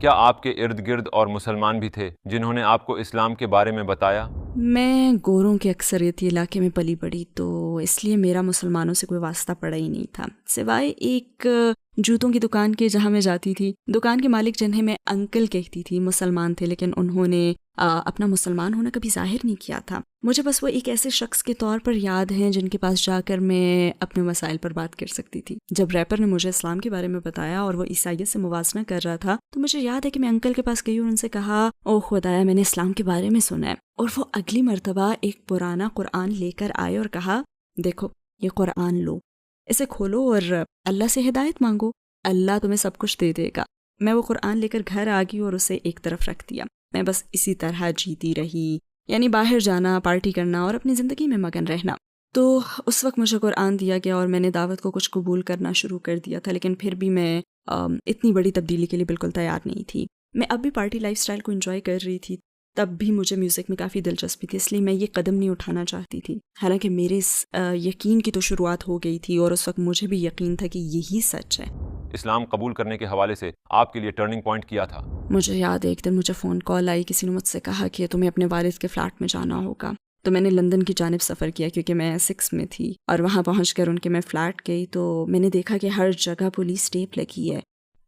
کیا آپ کے ارد گرد اور مسلمان بھی تھے جنہوں نے آپ کو اسلام کے بارے میں بتایا؟ میں گوروں کے اکثریتی علاقے میں پلی بڑھی، تو اس لیے میرا مسلمانوں سے کوئی واسطہ پڑا ہی نہیں تھا، سوائے ایک جوتوں کی دکان کے جہاں میں جاتی تھی۔ دکان کے مالک جنہیں میں انکل کہتی تھی مسلمان تھے، لیکن انہوں نے اپنا مسلمان ہونا کبھی ظاہر نہیں کیا تھا۔ مجھے بس وہ ایک ایسے شخص کے طور پر یاد ہیں جن کے پاس جا کر میں اپنے مسائل پر بات کر سکتی تھی۔ جب ریپر نے مجھے اسلام کے بارے میں بتایا اور وہ عیسائیت سے موازنہ کر رہا تھا، تو مجھے یاد ہے کہ میں انکل کے پاس گئی اور ان سے کہا، او خدایا، میں نے اسلام کے بارے میں سنا ہے۔ اور وہ اگلی مرتبہ ایک پرانا قرآن لے کر آئے اور کہا، دیکھو یہ قرآن لو، اسے کھولو اور اللہ سے ہدایت مانگو، اللہ تمہیں سب کچھ دے دے گا۔ میں وہ قرآن لے کر گھر آ گئی اور اسے ایک طرف رکھ دیا۔ میں بس اسی طرح جیتی رہی، یعنی باہر جانا، پارٹی کرنا اور اپنی زندگی میں مگن رہنا۔ تو اس وقت مجھے قرآن دیا گیا اور میں نے دعوت کو کچھ قبول کرنا شروع کر دیا تھا، لیکن پھر بھی میں اتنی بڑی تبدیلی کے لیے بالکل تیار نہیں تھی۔ میں اب بھی پارٹی لائف سٹائل کو انجوائے کر رہی تھی، تب بھی مجھے میوزک میں کافی دلچسپی تھی، اس لیے میں یہ قدم نہیں اٹھانا چاہتی تھی۔ حالانکہ میرے اس یقین کی تو شروعات ہو گئی تھی اور اس وقت مجھے بھی یقین تھا کہ یہی سچ ہے۔ اسلام قبول کرنے کے حوالے سے آپ کے لیے ٹرننگ پوائنٹ کیا تھا؟ مجھے یاد ہے ایک دن مجھے فون کال آئی، کسی نے مجھ سے کہا کہ تمہیں اپنے والد کے فلیٹ میں جانا ہوگا۔ تو میں نے لندن کی جانب سفر کیا کیونکہ میں 6 میں تھی، اور وہاں پہنچ کر ان کے میں فلیٹ گئی تو میں نے دیکھا کہ ہر جگہ پولیس ٹیپ لگی ہے۔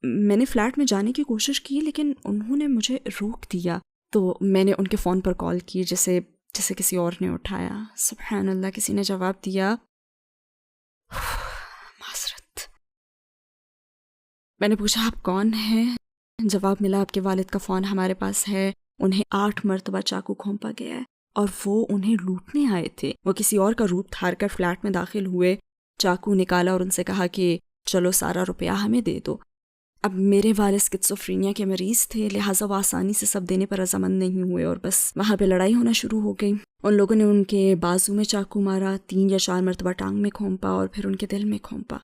میں نے فلیٹ میں جانے کی کوشش کی لیکن انہوں نے مجھے روک دیا، تو میں نے ان کے فون پر کال کی جسے کسی اور نے اٹھایا۔ سبحان اللہ، کسی نے جواب دیا، معذرت۔ میں نے پوچھا آپ کون ہیں؟ جواب ملا آپ کے والد کا فون ہمارے پاس ہے، انہیں 8 مرتبہ چاقو گھونپا گیا ہے اور وہ انہیں لوٹنے آئے تھے۔ وہ کسی اور کا روپ دھار کر فلیٹ میں داخل ہوئے، چاقو نکالا اور ان سے کہا کہ چلو سارا روپیہ ہمیں دے دو۔ اب میرے والد سکیزوفرینیا کے مریض تھے، لہٰذا وہ آسانی سے سب دینے پر رضامند نہیں ہوئے اور بس وہاں پہ لڑائی ہونا شروع ہو گئی۔ ان لوگوں نے ان کے بازو میں چاقو مارا، 3 یا 4 مرتبہ ٹانگ میں گھونپا اور پھر ان کے دل میں گھونپا۔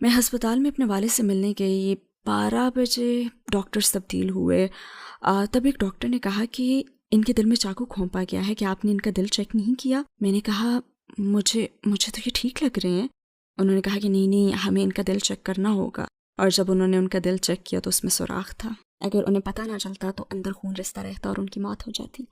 میں ہسپتال میں اپنے والد سے ملنے گئی، 12 بجے ڈاکٹرز تبدیل ہوئے۔ تب ایک ڈاکٹر نے کہا کہ ان کے دل میں چاقو گھونپا گیا ہے، کہ آپ نے ان کا دل چیک نہیں کیا؟ میں نے کہا مجھے تو یہ ٹھیک لگ رہے ہیں۔ انہوں نے کہا کہ نہیں، ہمیں ان کا دل چیک کرنا ہوگا۔ اور جب انہوں نے ان کا دل چیک کیا تو اس میں سوراخ تھا، اگر انہیں پتہ نہ چلتا تو اندر خون رستا رہتا اور ان کی موت ہو جاتی۔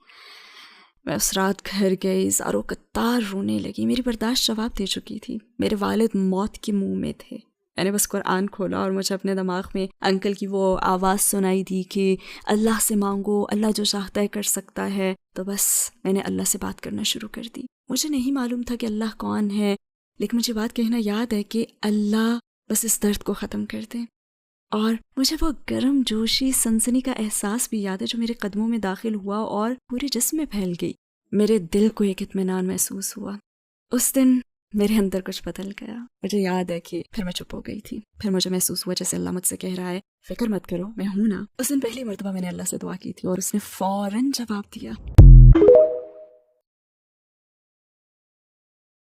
میں اس رات گھر گئی، زاروں قطار رونے لگی، میری برداشت جواب دے چکی تھی، میرے والد موت کے منہ میں تھے۔ میں نے بس قرآن کھولا اور مجھے اپنے دماغ میں انکل کی وہ آواز سنائی دی کہ اللہ سے مانگو، اللہ جو چاہتا ہے کر سکتا ہے۔ تو بس میں نے اللہ سے بات کرنا شروع کر دی۔ مجھے نہیں معلوم تھا کہ اللہ کون ہے، لیکن مجھے بات کہنا یاد ہے کہ اللہ بس اس درد کو ختم کر دیں۔ اور مجھے وہ گرم جوشی سنسنی کا احساس بھی یاد ہے جو میرے قدموں میں داخل ہوا اور پورے جسم میں پھیل گئی۔ میرے دل کو ایک اطمینان محسوس ہوا۔ اس دن میرے اندر کچھ بدل گیا۔ مجھے یاد ہے کہ پھر میں چپ ہو گئی تھی، پھر مجھے محسوس ہوا جیسے اللہ مجھ سے کہہ رہا ہے فکر مت کرو، میں ہوں نا۔ اس دن پہلی مرتبہ میں نے اللہ سے دعا کی تھی اور اس نے فوراً جواب دیا۔